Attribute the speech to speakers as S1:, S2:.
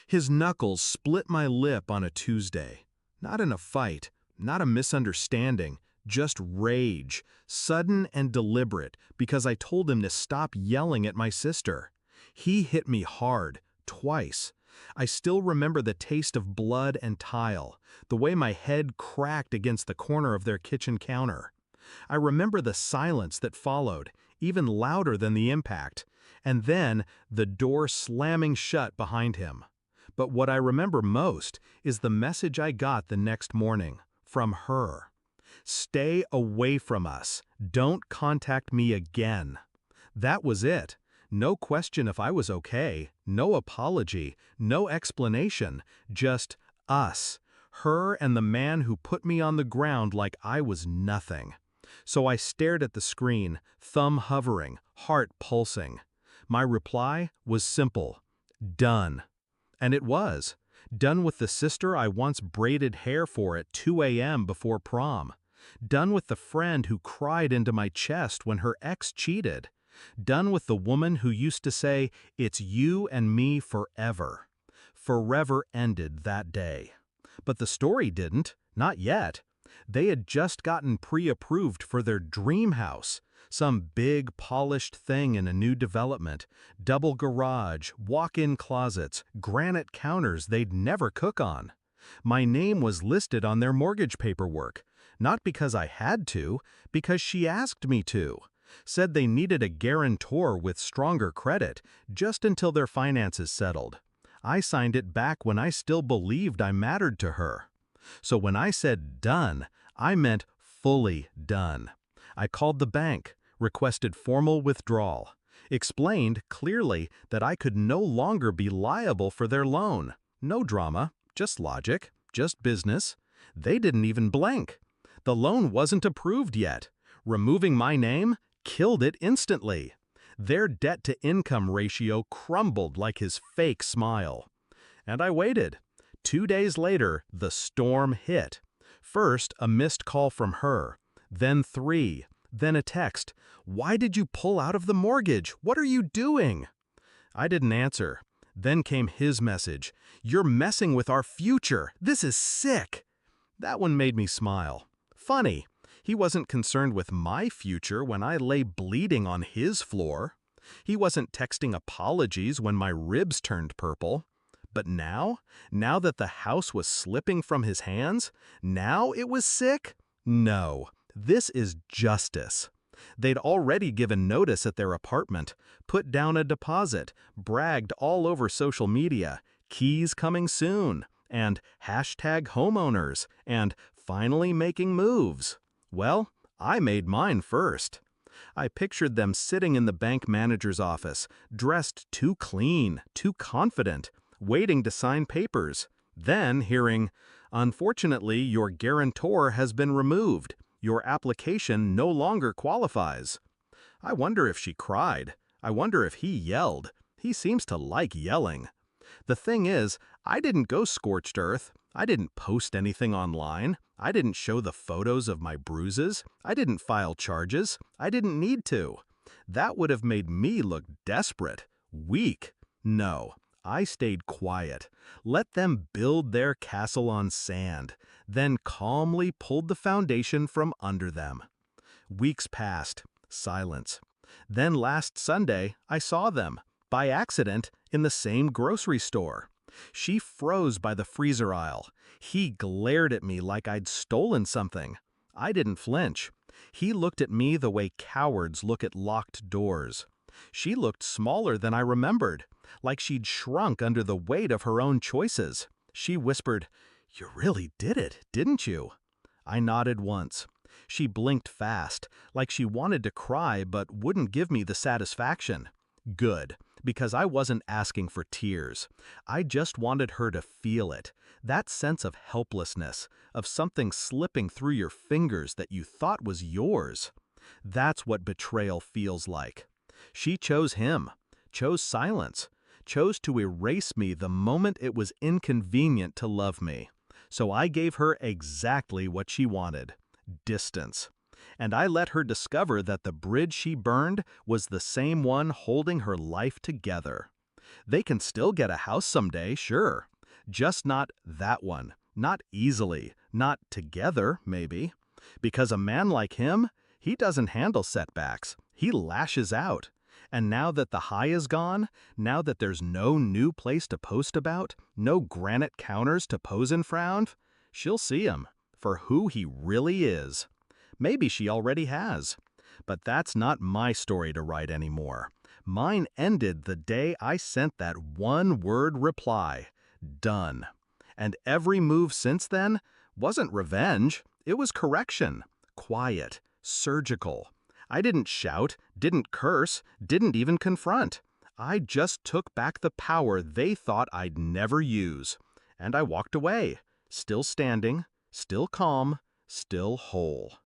S1: His knuckles split my lip on a Tuesday. Not in a fight, not a misunderstanding, just rage, sudden and deliberate, because I told him to stop yelling at my sister. He hit me hard, twice. I still remember the taste of blood and tile, the way my head cracked against the corner of their kitchen counter. I remember the silence that followed, even louder than the impact, and then the door slamming shut behind him. But what I remember most is the message I got the next morning, from her. Stay away from us. Don't contact me again. That was it. No question if I was okay, no apology, no explanation, just us, her and the man who put me on the ground like I was nothing. So I stared at the screen, thumb hovering, heart pulsing. My reply was simple: done. And it was. Done with the sister I once braided hair for at 2 a.m. before prom. Done with the friend who cried into my chest when her ex cheated. Done with the woman who used to say, "It's you and me forever." Forever ended that day. But the story didn't, not yet. They had just gotten pre-approved for their dream house, some big polished thing in a new development, double garage, walk-in closets, granite counters they'd never cook on. My name was listed on their mortgage paperwork, not because I had to, because she asked me to. Said they needed a guarantor with stronger credit, just until their finances settled. I signed it back when I still believed I mattered to her. So when I said done, I meant fully done. I called the bank, requested formal withdrawal, explained clearly that I could no longer be liable for their loan. No drama, just logic, just business. They didn't even blink. The loan wasn't approved yet. Removing my name killed it instantly. Their debt-to-income ratio crumbled like his fake smile. And I waited. 2 days later, the storm hit. First, a missed call from her, then 3, then a text. "Why did you pull out of the mortgage? What are you doing?" I didn't answer. Then came his message. "You're messing with our future. This is sick." That one made me smile. Funny, he wasn't concerned with my future when I lay bleeding on his floor. He wasn't texting apologies when my ribs turned purple. But now that the house was slipping from his hands, now it was sick? No, this is justice. They'd already given notice at their apartment, put down a deposit, bragged all over social media, keys coming soon, and #homeowners, and finally making moves. Well, I made mine first. I pictured them sitting in the bank manager's office, dressed too clean, too confident, waiting to sign papers, then hearing, "Unfortunately, your guarantor has been removed. Your application no longer qualifies." I wonder if she cried. I wonder if he yelled. He seems to like yelling. The thing is, I didn't go scorched earth. I didn't post anything online. I didn't show the photos of my bruises. I didn't file charges. I didn't need to. That would have made me look desperate, weak. No. I stayed quiet, let them build their castle on sand, then calmly pulled the foundation from under them. Weeks passed, silence. Then last Sunday, I saw them, by accident, in the same grocery store. She froze by the freezer aisle. He glared at me like I'd stolen something. I didn't flinch. He looked at me the way cowards look at locked doors. She looked smaller than I remembered, like she'd shrunk under the weight of her own choices. She whispered, "You really did it, didn't you?" I nodded once. She blinked fast, like she wanted to cry but wouldn't give me the satisfaction. Good, because I wasn't asking for tears. I just wanted her to feel it, that sense of helplessness, of something slipping through your fingers that you thought was yours. That's what betrayal feels like. She chose him, chose silence, chose to erase me the moment it was inconvenient to love me. So I gave her exactly what she wanted: distance. And I let her discover that the bridge she burned was the same one holding her life together. They can still get a house someday, sure. Just not that one. Not easily. Not together, maybe. Because a man like him, he doesn't handle setbacks. He lashes out. And now that the high is gone, now that there's no new place to post about, no granite counters to pose and frown, she'll see him for who he really is. Maybe she already has. But that's not my story to write anymore. Mine ended the day I sent that one-word reply, done. And every move since then wasn't revenge, it was correction. Quiet, surgical. I didn't shout, didn't curse, didn't even confront. I just took back the power they thought I'd never use. And I walked away, still standing, still calm, still whole.